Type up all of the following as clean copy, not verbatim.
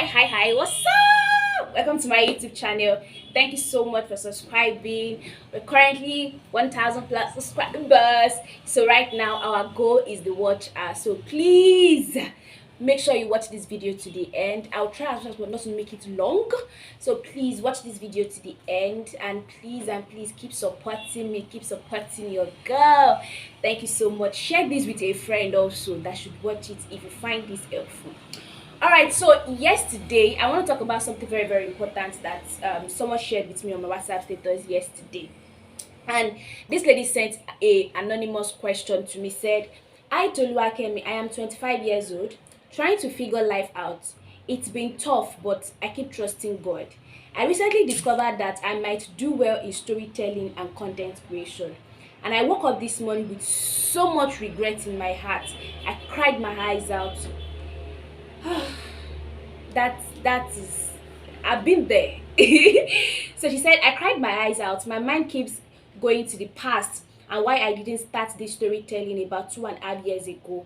Hi, what's up? Welcome to my YouTube channel. Thank you so much for subscribing. We're currently 1,000 plus subscribers. So right now our goal is the watch hour. So please make sure you watch this video to the end. I'll try as much as not to make it long. So please watch this video to the end, and please keep supporting me, keep supporting your girl. Thank you so much. Share this with a friend also that should watch it if you find this helpful. Alright, so yesterday I want to talk about something very important that someone shared with me on my WhatsApp status yesterday. And this lady sent a anonymous question to me. Said, "Hi Toluwakemi, I am 25 years old, trying to figure life out. It's been tough, but I keep trusting God. I recently discovered that I might do well in storytelling and content creation. And I woke up this morning with so much regret in my heart. I cried my eyes out." that is, I've been there. So she said, "I cried my eyes out. My mind keeps going to the past and why I didn't start this storytelling about 2.5 years ago.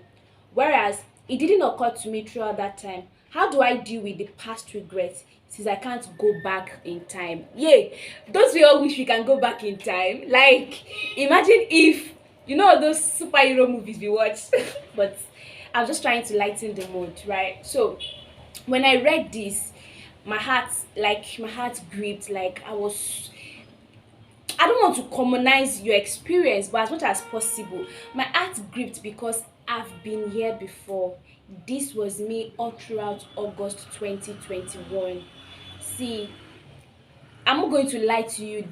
Whereas it didn't occur to me throughout that time. How do I deal with the past regrets since I can't go back in time?" Yay! Those we all wish we can go back in time. Like, imagine if, you know, those superhero movies we watch. But I'm just trying to lighten the mood, right? So when I read this, my heart gripped. Like, I don't want to commonize your experience, but as much as possible, my heart gripped because I've been here before. This was me all throughout August 2021. See, I'm not going to lie to you.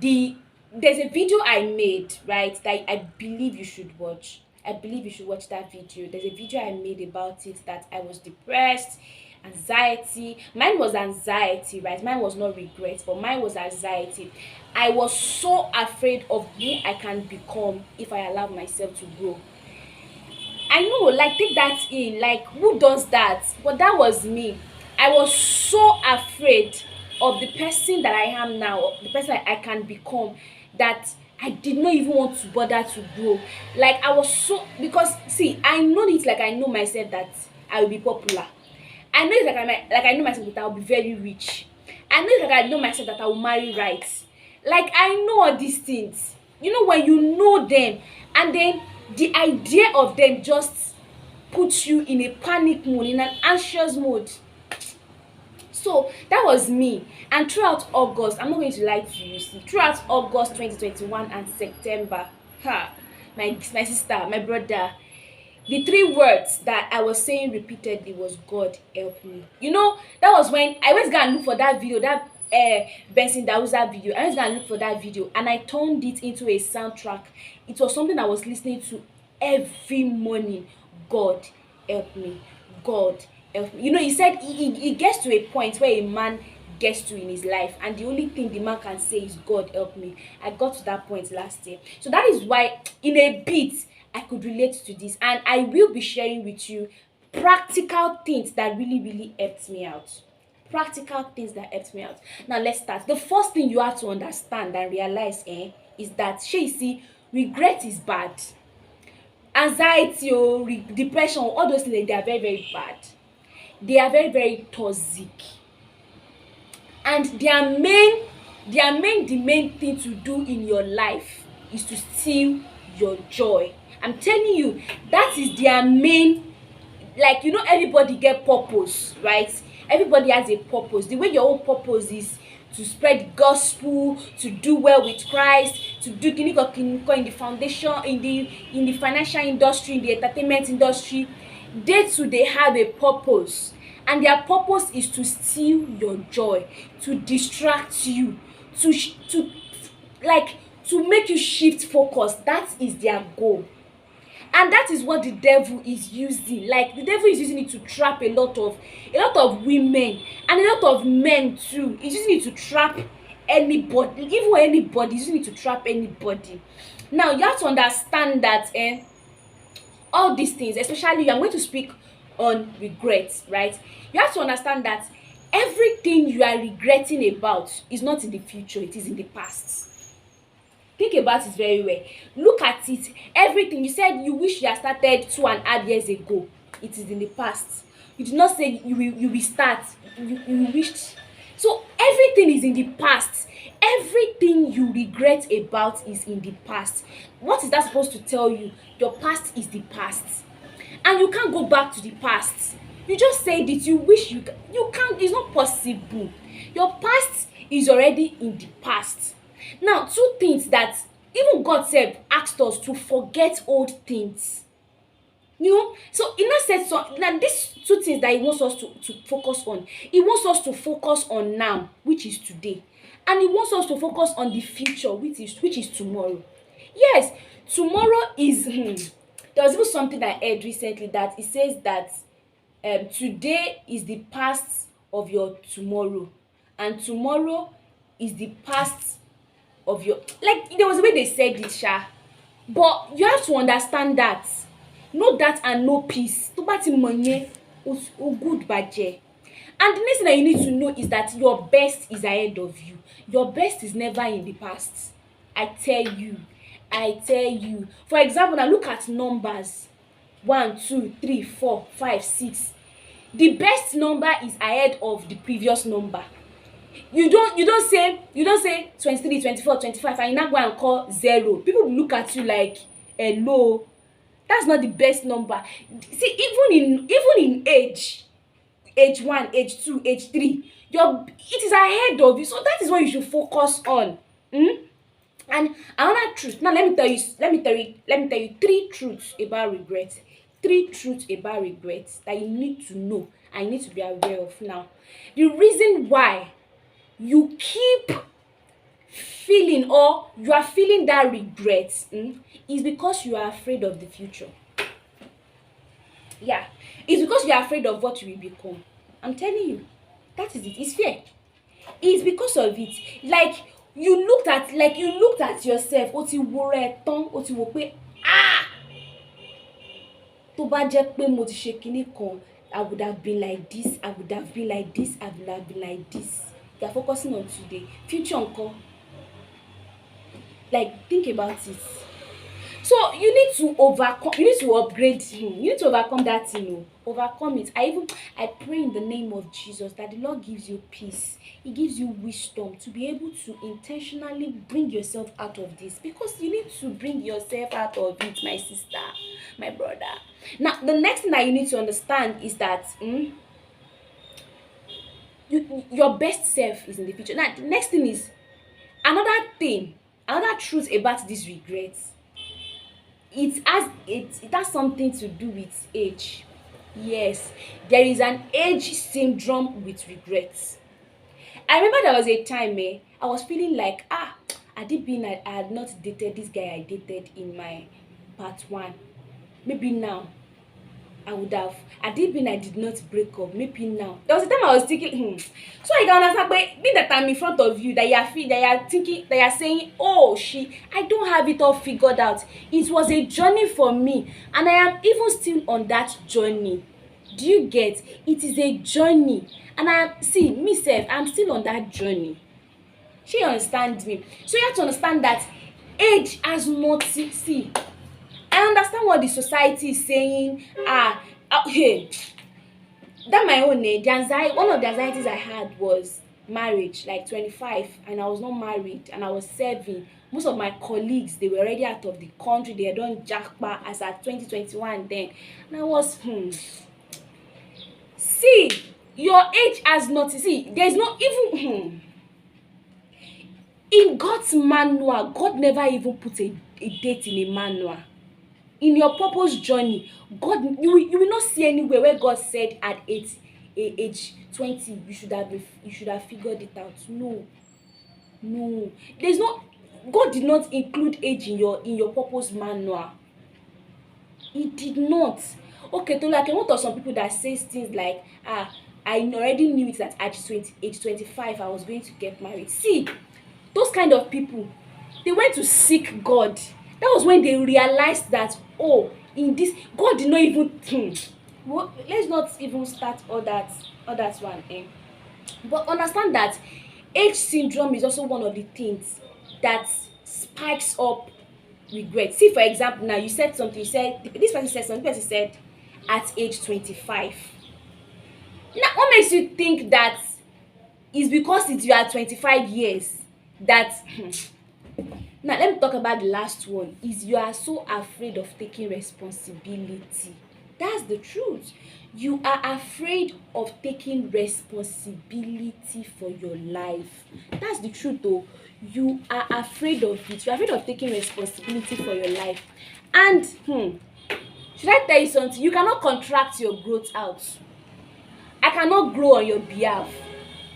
There's a video I made, right, that I believe you should watch. I believe you should watch that video. There's a video I made about it, that I was depressed, anxiety. Mine was anxiety, right? Mine was not regret, but mine was anxiety. I was so afraid of who I can become if I allow myself to grow. I know, like, take that in. Like, who does that? But that was me. I was so afraid of the person that I am now, the person I can become, that I did not even want to bother to grow. Like, I was so, because see, I know it, like I know myself that I will be popular. I know it, like I know myself that I will be very rich. I know it, like I know myself that I will marry right. Like, I know all these things. You know, when you know them, and then the idea of them just puts you in a panic mode, in an anxious mode. So that was me. And throughout August, I'm not going to lie to you, see, throughout August 2021 and September, my sister, my brother, the three words that I was saying repeatedly was, "God help me." You know, that was when I always go and look for that video, that Benson Dauza video. I always go and look for that video, and I turned it into a soundtrack. It was something I was listening to every morning. God help me. God help me. You know, he said he gets to a point where a man gets to in his life, and the only thing the man can say is, "God help me." I got to that point last year. So that is why in a bit I could relate to this, and I will be sharing with you practical things that really helped me out. Practical things that helped me out. Now let's start. The first thing you have to understand and realize is that, you see, regret is bad. Anxiety or depression, all those things, they are very bad. They are very toxic. And the main thing to do in your life is to steal your joy. I'm telling you, that is their main. Like, you know, everybody get purpose, right? Everybody has a purpose. The way your own purpose is to spread the gospel, to do well with Christ, to do kiniko in the foundation, in the financial industry, in the entertainment industry. They too, they have a purpose, and their purpose is to steal your joy, to distract you, to make you shift focus. That is their goal. And that is what the devil is using. Like, the devil is using it to trap a lot of women and a lot of men too. He's using it to trap anybody, even anybody. He's using it to trap anybody. Now you have to understand that all these things, especially, I'm going to speak on regrets, right? You have to understand that everything you are regretting about is not in the future, it is in the past. Think about it very well. Look at it. Everything you said you wish you had started 2.5 years ago, it is in the past. You did not say you will start. You wished. So everything is in the past. Everything you regret about is in the past. What is that supposed to tell you? Your past is the past, and you can't go back to the past. You just said it. You wish you can't. It's not possible. Your past is already in the past. Now, two things that even God said asked us to forget old things. So in that sense, so now these two things that he wants us to focus on, he wants us to focus on now, which is today, and he wants us to focus on the future, which is tomorrow. Yes, tomorrow is there was even something I heard recently that it says that today is the past of your tomorrow, and tomorrow is the past of your, like, there was a way they said it, sha, but you have to understand that no that and no peace tó bá ti mọ̀ yẹn o good bàjẹ́. And the next thing that you need to know is that your best is ahead of you. Your best is never in the past. I tell you. For example, now look at numbers 1, 2, 3, 4, 5, 6. The best number is ahead of the previous number. You don't say 23, 24, 25 and you now go and call 0. People will look at you like hello. That's not the best number. See, even in age 1, age 2, age 3, it is ahead of you. So that is what you should focus on. And another truth. Now let me tell you 3 truths about regret. 3 truths about regret that you need to know and you need to be aware of. Now, the reason why you keep feeling or you are feeling that regret is because you are afraid of the future. Yeah, it's because you are afraid of what you will become. I'm telling you, that is it. It's fear. It's because of it. Like you looked at yourself. O ti wo re tán, o ti wò pé tó bá jẹ́ pé mo ti ṣe kinní kan, I would have been like this, I would have been like this, I would have been like this. You are focusing on today. Future ńkọ́. Like, think about it. So you need to overcome, you need to upgrade, you need to overcome that thing. Overcome it. I pray in the name of Jesus that the Lord gives you peace. He gives you wisdom to be able to intentionally bring yourself out of this, because you need to bring yourself out of it, my sister, my brother. Now, the next thing that you need to understand is that your best self is in the future. Now, the next thing is another truth about this regret. It has something to do with age. Yes, there is an age syndrome with regrets. I remember there was a time I was feeling like I had not dated this guy I dated in my part 1. Maybe now I did not break up. Maybe now. There was a time I was thinking, so I can understand, but being that I'm in front of you, that you are thinking, that you are saying, oh, I don't have it all figured out. It was a journey for me, and I am even still on that journey. Do you get? It is a journey, and I'm still on that journey. She understands me. So you have to understand that age has nothing. See, I understand what the society is saying. Hey, that my own one of the anxieties I had was marriage, like 25, and I was not married, and I was serving. Most of my colleagues, they were already out of the country. They had done jackpot as at 2021 then, and I was See, your age has nothing. See, there's not even in God's manual. God never even put a date in a manual. In your purpose journey, God, you will not see anywhere where God said at age 20 you should have figured it out. No, there's no. God did not include age in your purpose manual. He did not. Okay, Toluwakemi, what are some people that says things like I already knew it that at age 25 I was going to get married. See, those kind of people, they went to seek God. That was when they realized that, in this, God did not even let's not even start all that one. But understand that age syndrome is also one of the things that spikes up regret. See, for example, now you said something. You said this person said something. This person said at age 25. Now, what makes you think that is because it's you are 25 years that now let me talk about the last one is you are so afraid of taking responsibility. That's the truth. You are afraid of taking responsibility for your life. That's the truth though. You are afraid of it. You're afraid of taking responsibility for your life. And should I tell you something? You cannot contract your growth out. I cannot grow on your behalf.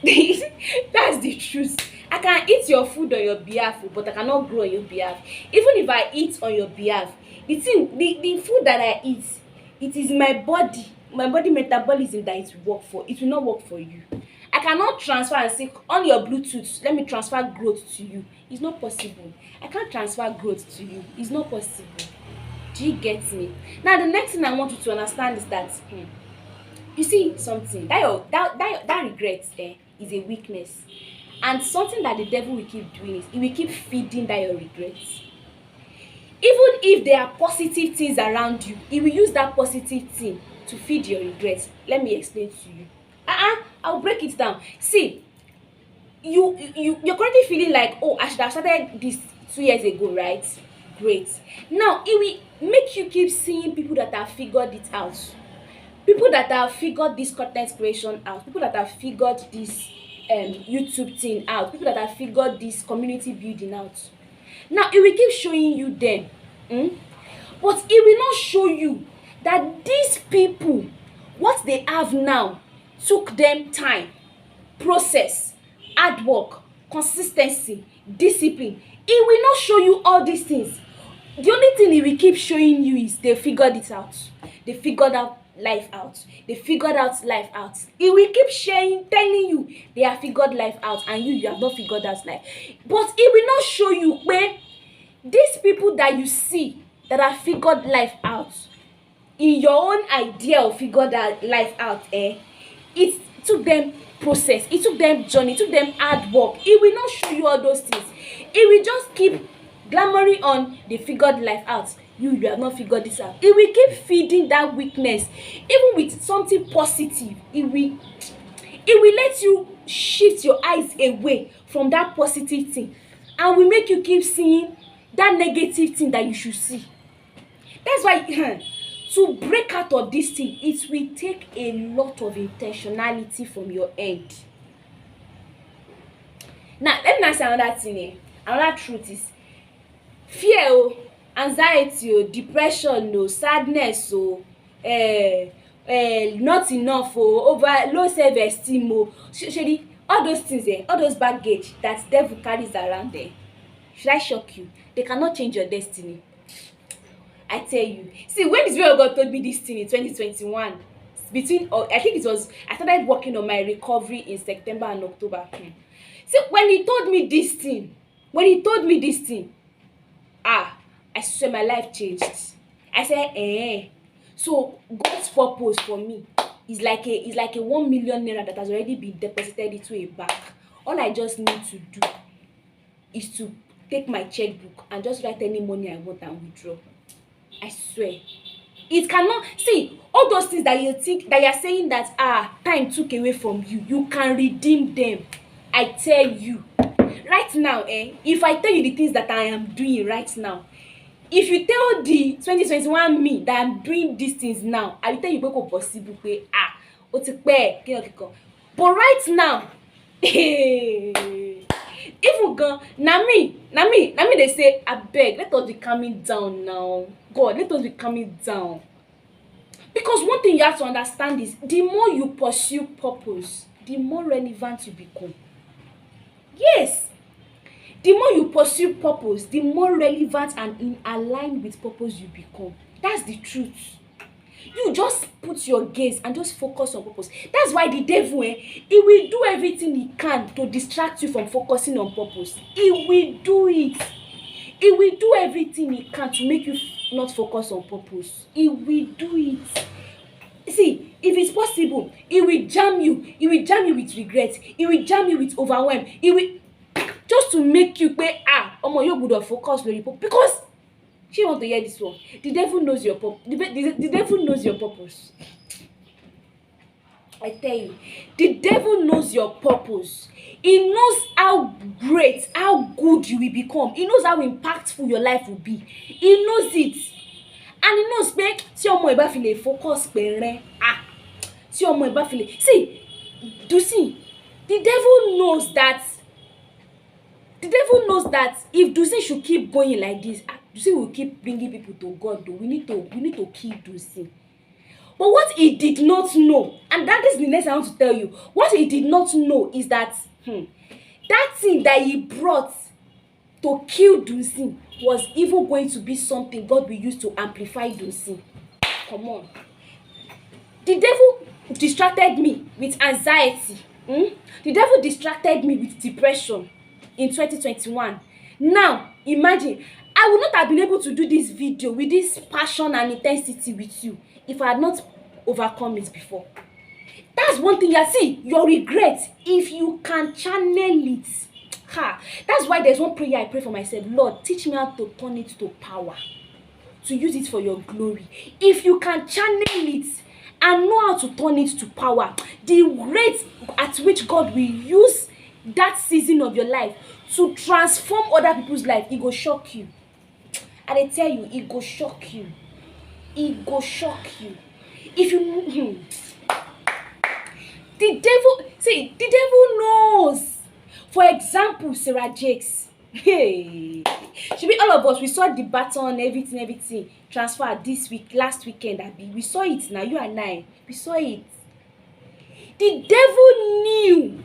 That's the truth. I can eat your food on your behalf, but I cannot grow on your behalf. Even if I eat on your behalf, the food that I eat, it is my body metabolism that it will work for. It will not work for you. I cannot transfer and say on your Bluetooth, let me transfer growth to you. It's not possible. I can't transfer growth to you. It's not possible. Do you get me? Now the next thing I want you to understand is that you see something that regret is a weakness, and something that the devil will keep doing is he will keep feeding that your regrets. Even if there are positive things around you, he will use that positive thing to feed your regrets. Let me explain to you. I'll break it down. See, you're currently feeling like, oh, I should have started this 2 years ago, right? Great. Now it will make you keep seeing people that have figured it out, people that have figured this content creation out, people that have figured this YouTube thing out, people that have figured this community building out. Now it will keep showing you them, but it will not show you that these people, what they have now, took them time, process, hard work, consistency, discipline. It will not show you all these things. The only thing it will keep showing you is they figured it out. They figured out life out. They figured out life out. It will keep telling you they have figured life out, and you have not figured out life. But it will not show you when these people that you see that have figured life out, in your own idea of figured that life out, it took them process, it took them journey, it took them hard work. It will not show you all those things. It will just keep glamoring on they figured life out. You have not figured this out. It will keep feeding that weakness. Even with something positive, it will let you shift your eyes away from that positive thing, and will make you keep seeing that negative thing that you should see. That's why to break out of this thing, it will take a lot of intentionality from your end. Now let me say another thing. Another truth is fear, anxiety, depression, sadness, not enough, over low self-esteem, all those things, all those baggage that devil carries around there. Should I shock you? They cannot change your destiny. I tell you. See, when this way God told me this thing in 2021, I think I started working on my recovery in September and October. See, when he told me this thing, I swear my life changed. I said, so God's purpose for me is like a 1 million naira that has already been deposited into a bank. All I just need to do is to take my checkbook and just write any money I want and withdraw. I swear. It cannot see all those things that you think that you are saying that time took away from you. You can redeem them. I tell you. Right now, if I tell you the things that I am doing right now, if you tell the 2021 me that I'm doing these things now, I will tell you go possible pé ó ti pẹ́ kíkan. But right now, even gan na me dey say abeg let us be calming down now. God, let us be calming down. Because one thing you have to understand is the more you pursue purpose, the more relevant you become. Yes. The more you pursue purpose, the more relevant and in align with purpose you become. That's the truth. You just put your gaze and just focus on purpose. That's why the devil, he will do everything he can to distract you from focusing on purpose. He will do it. He will do everything he can to make you not focus on purpose. He will do it. See, if it's possible, he will jam you. He will jam you with regret. He will jam you with overwhelm. He will just to make you pay you good focus lórí purpose. Because she want to hear this one. The devil knows your purpose. The devil knows your purpose. I tell you, the devil knows your purpose. He knows how great, how good you will become. He knows how impactful your life will be. He knows it. And he knows pé tí ọmọ ẹ bá fi lè focus pé rẹ, tí ọmọ ẹ bá fi lè, see, do see, the devil knows that if Dusin should keep going like this, Dusin will keep bringing people to God though. We need to kill Dusin. But what he did not know, and that is the next I want to tell you, what he did not know is that that thing that he brought to kill Dusin was even going to be something God will use to amplify Dusin. Come on. The devil distracted me with anxiety. The devil distracted me with depression in 2021. Now, imagine, I would not have been able to do this video with this passion and intensity with you if I had not overcome it before. That's one thing. You see, your regret, if you can channel it, that's why there's one prayer I pray for myself. Lord, teach me how to turn it to power, to use it for your glory. If you can channel it and know how to turn it to power, the rate at which God will use that season of your life to transform other people's life, it go shock you. And I tell you, it go shock you. It go shock you. If you the devil knows. For example, Sarah Jakes. Hey, should be all of us. We saw the baton, everything transfer this week, last weekend. We saw it now. You and I, we saw it. The devil knew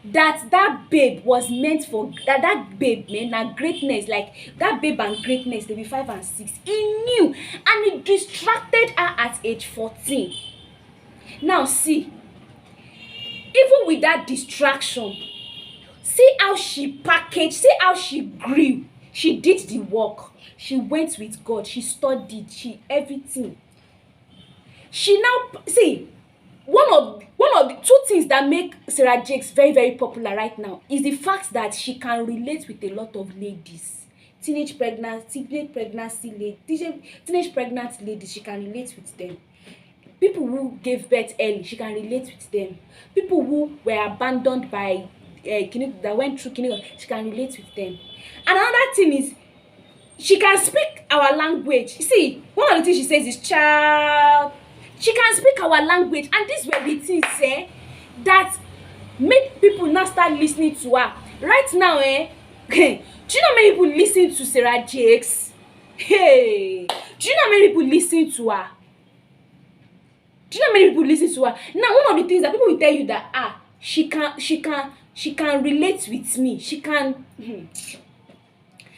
that babe was meant for that babe, man, and greatness, like that babe and greatness, they be 5 and 6. He knew, and he distracted her at age 14. Now see, even with that distraction, see how she packaged, see how she grew. She did the work. She went with God. She studied. She everything. She now see one of the two things that make Sarah Jakes very, very popular right now is the fact that she can relate with a lot of ladies. Teenage pregnant ladies, she can relate with them. People who gave birth early, she can relate with them. People who were abandoned by that went through she can relate with them. And another thing is, she can speak our language. You see, one of the things she says is child. She can speak our language, and this were the things that make people now start listening to her. Right now, do you know how many people listen to Sarah Jakes? Hey, do you know how many people listen to her? Now, one of the things that people will tell you that she can relate with me. She can.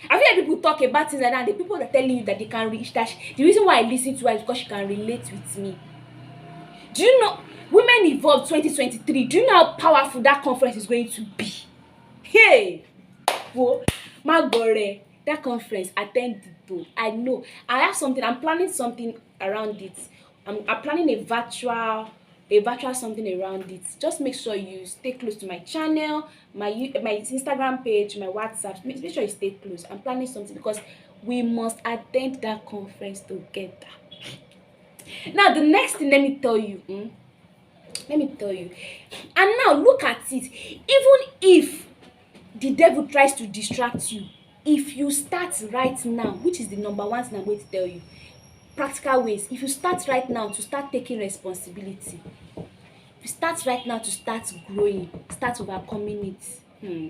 I've heard people talk about things like that. The people that are telling you that they can reach that. The reason why I listen to her is because she can relate with me. Do you know Women Evolve 2023? Do you know how powerful that conference is going to be? Hey, whoa, my God, that conference attend to. I know. I have something. I'm planning something around it. I'm planning a virtual something around it. Just make sure you stay close to my channel, my Instagram page, my WhatsApp. Make sure you stay close. I'm planning something because we must attend that conference together. Now, the next thing, let me tell you. And now look at it. Even if the devil tries to distract you, if you start right now, which is the number one thing I'm going to tell you, practical ways. If you start right now to start taking responsibility, if you start right now to start growing, start overcoming it,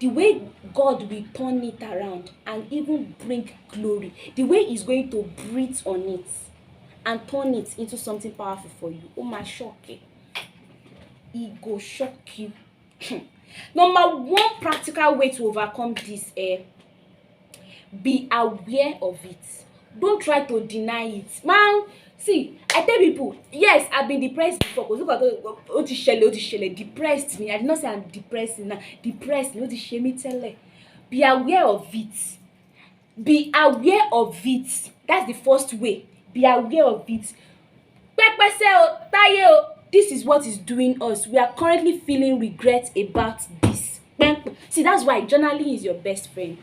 the way God will turn it around and even bring glory, the way He's going to breathe on it and turn it into something powerful for you, oh my shock, He go shock you. Number one practical way to overcome this, be aware of it. Don't try to deny it, man. See, I tell people, yes, I've been depressed before. Because look at depressed me. I did not say I'm depressed now. Depressed me, be aware of it. Be aware of it. That's the first way. Be aware of it. This is what is doing us. We are currently feeling regret about this. See, that's why journaling is your best friend.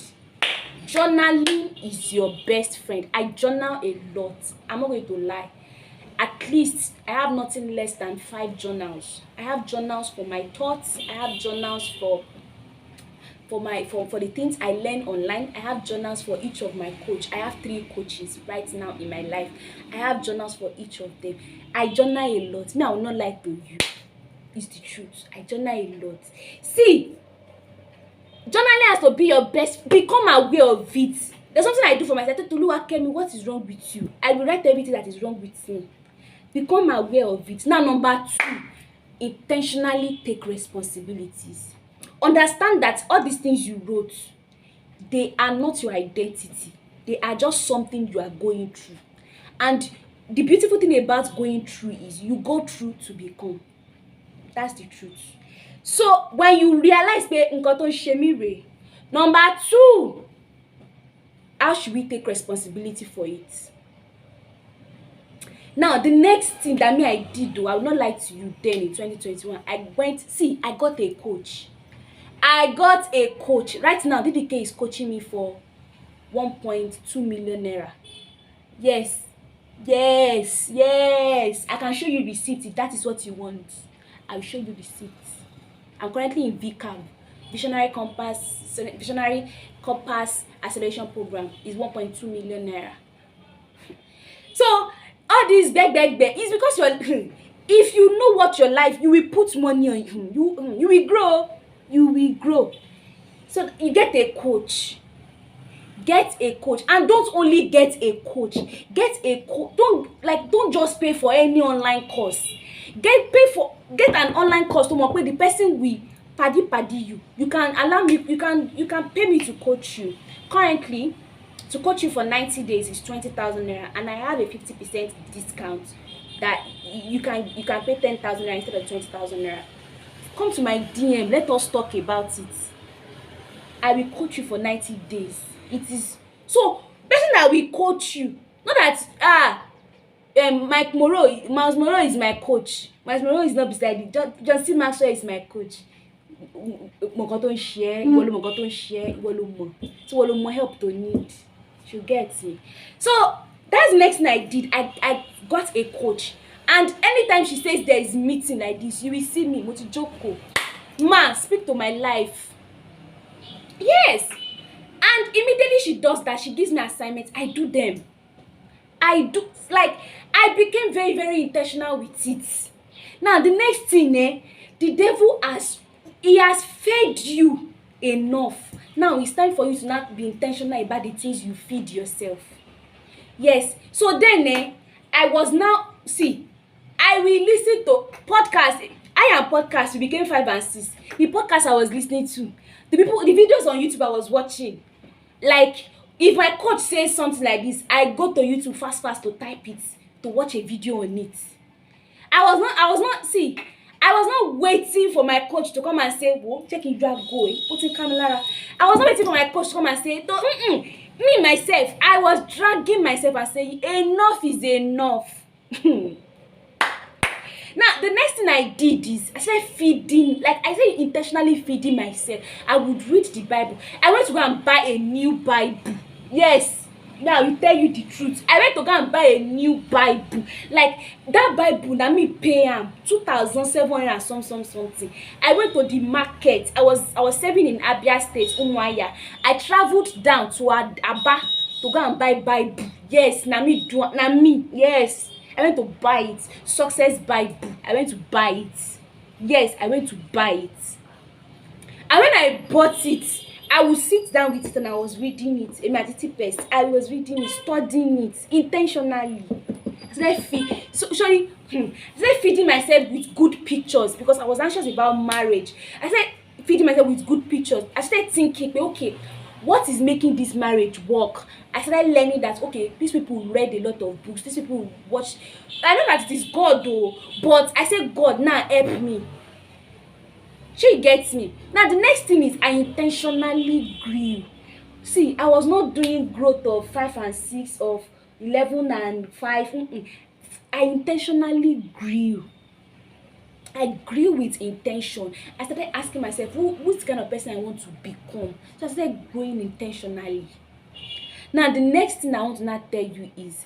Journaling is your best friend. I journal a lot. I'm not going to lie. at least I have nothing less than 5 journals. I have journals for my thoughts. I have journals for the things I learn online. I have journals for each of my coach. I have 3 coaches right now in my life. I have journals for each of them. I journal a lot. Me, I will not lie to you. It's the truth. I journal a lot. See, journaling has to be your best. Become aware of it. There's something I do for myself. Toluwakemi, what is wrong with you? I will write everything that is wrong with me. Become aware of it. Now, number 2, intentionally take responsibilities. Understand that all these things you wrote, they are not your identity. They are just something you are going through. And the beautiful thing about going through is you go through to become. That's the truth. So when you realize pé nǹkan tó ń ṣe mí rèé, number 2, how should we take responsibility for it? Now, the next thing that me I did, though, I will not lie to you, then in 2021, I got a coach. Right now, DDK is coaching me for 1.2 million naira. Yes. I can show you receipts if that is what you want. I will show you receipts. I'm currently in VCAM, Visionary Compass Acceleration Program is 1.2 million naira. So all this beg is because you're if you know what your life, you will put money on you will grow. So you get a coach. And don't only get a coach. Don't just pay for any online course. Get an online course to work with the person will paddy you. You can pay me to coach you. Currently, to coach you for 90 days is 20,000 naira, and I have a 50% discount that you can pay 10,000 naira instead of 20,000 naira. Come to my DM, let us talk about it. I will coach you for 90 days. It is so person that will coach you, not that Miles Moreau is my coach. Miles Moreau is not beside me. John C. Maxwell is my coach. Mogo tó ń share, mogo tó ń share, so help to need. You get me? So that's the next thing I did. I got a coach, and anytime she says there is meeting like this, you will see me Motijoko. Man, speak to my life. Yes. And immediately she does that, she gives me assignments. I do them. I became very, very intentional with it. Now the next thing, the devil has fed you enough. Now it's time for you to not be intentional about the things you feed yourself. Yes. So then I will listen to podcasts. Podcasts became 5 and 6. The podcast I was listening to, the videos on YouTube I was watching. Like, if my coach says something like this, I go to YouTube fast to type it, to watch a video on it. I was not waiting for my coach to come and say, whoa, check it, drag go, put in camera. I was not waiting for my coach to come and say, me myself, I was dragging myself and saying, enough is enough. Now, the next thing I did is I started intentionally feeding myself. I would read the Bible. I went to go and buy a new Bible. Yes. Now, I will tell you the truth. I went to go and buy a new Bible. Like, that Bible, na me pay 2,700 and something. I went to the market. I was serving in Abia State, Umuahia. I traveled down to Aba to go and buy Bible. Yes, yes. I went to buy it. Success Bible. I went to buy it. Yes, I went to buy it. And when I bought it, I would sit down with it and I was reading it. I was reading it, studying it intentionally. I started feeding myself with good pictures because I was anxious about marriage. I started feeding myself with good pictures. I started thinking, okay, what is making this marriage work? I started learning that, okay, these people read a lot of books. These people watch. I know that it is God though, but I said, God, now help me. She gets me. Now the next thing is I intentionally grew. See, I was not doing growth of 5 and 6, of 11 and 5. I intentionally grew. I grew with intention. I started asking myself, who's the kind of person I want to become? So I started growing intentionally. Now, the next thing I want to now tell you is,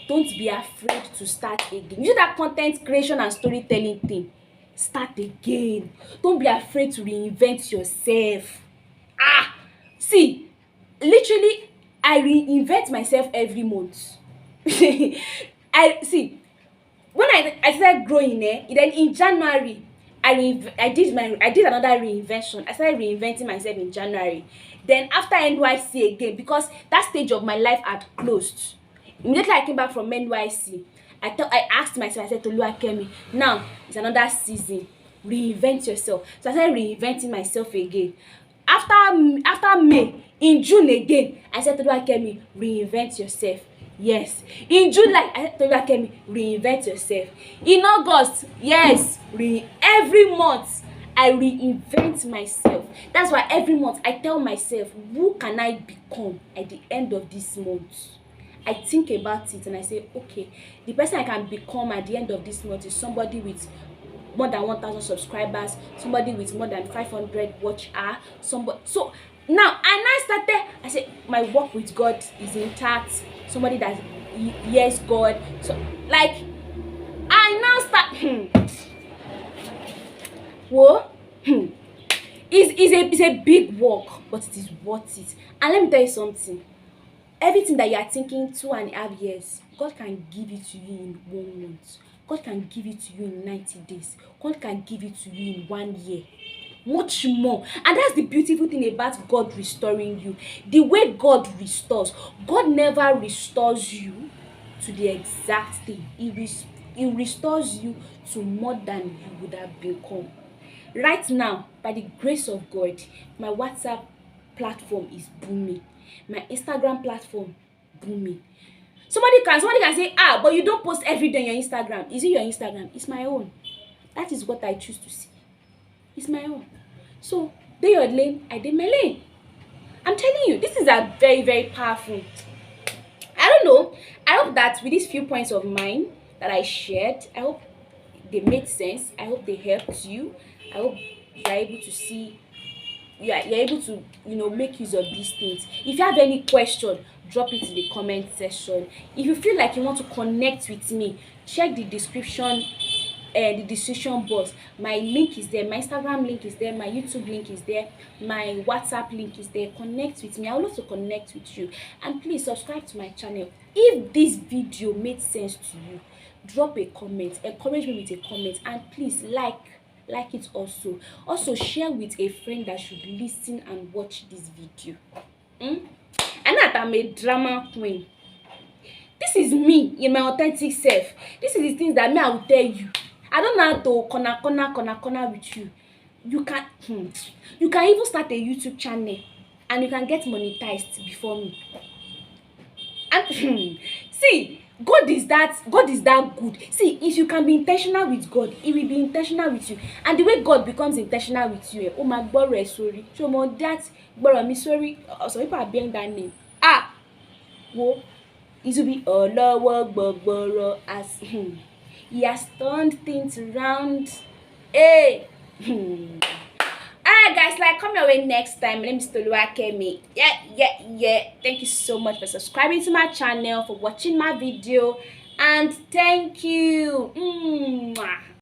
don't be afraid to start again. You know that content creation and storytelling thing? Start again. Don't be afraid to reinvent yourself. See, literally, I reinvent myself every month. I see, when I started growing, then in January, I did another reinvention. I started reinventing myself in January. Then after NYC again, because that stage of my life had closed. Immediately I came back from NYC, I asked myself, I said, Toluwakemi, now it's another season. Reinvent yourself. So I started reinventing myself again. After May, in June again, I said, Toluwakemi, reinvent yourself. Yes. In July, I said, Toluwakemi, reinvent yourself. In August, yes, every month I reinvent myself. That's why every month I tell myself, who can I become at the end of this month? I think about it and I say, okay, the person I can become at the end of this month is somebody with more than 1,000 subscribers, somebody with more than 500 watch hour, somebody. So now I started, I said, my walk with God is intact. Somebody that hears God. So like I now start whoa it's a big work, but it is worth it. And let me tell you something. Everything that you are thinking 2.5 years, God can give it to you in 1 month. God can give it to you in 90 days. God can give it to you in 1 year. Much more. And that's the beautiful thing about God restoring you. The way God restores, God never restores you to the exact thing. He restores you to more than you would have become. Right now, by the grace of God, my WhatsApp platform is booming. My Instagram platform booming. Somebody can say, but you don't post every day on your Instagram. Is it your Instagram? It's my own. That is what I choose to see. It's my own. So dey your lane, I dey my lane. I'm telling you, this is a very, very powerful. I don't know. I hope that with these few points of mine that I shared, I hope they made sense. I hope they helped you. I hope you are able to see, you're able to make use of these things. If you have any question, drop it in the comment section. If you feel like you want to connect with me, check the description box. My link is there, my Instagram link is there, my YouTube link is there, my WhatsApp link is there. Connect with me. I would love to connect with you. And please subscribe to my channel. If this video made sense to you, drop a comment, encourage me with a comment, and please like it also share with a friend that should listen and watch this video. And that I'm a drama queen. This is me in my authentic self. This is the things that me I will tell you. I don't know how to corner with you. You can even start a YouTube channel and you can get monetized before me. And see, God is that good. See, if you can be intentional with God, He will be intentional with you. And the way God becomes intentional with you, oh my God, sorry. So more that me sorry. Some people are bearing that name. Whoa, it will be Olowo as He has turned things around. Hey. Alright guys, like come your way next time. My name is Toluwakemi. Yeah. Thank you so much for subscribing to my channel, for watching my video, and thank you.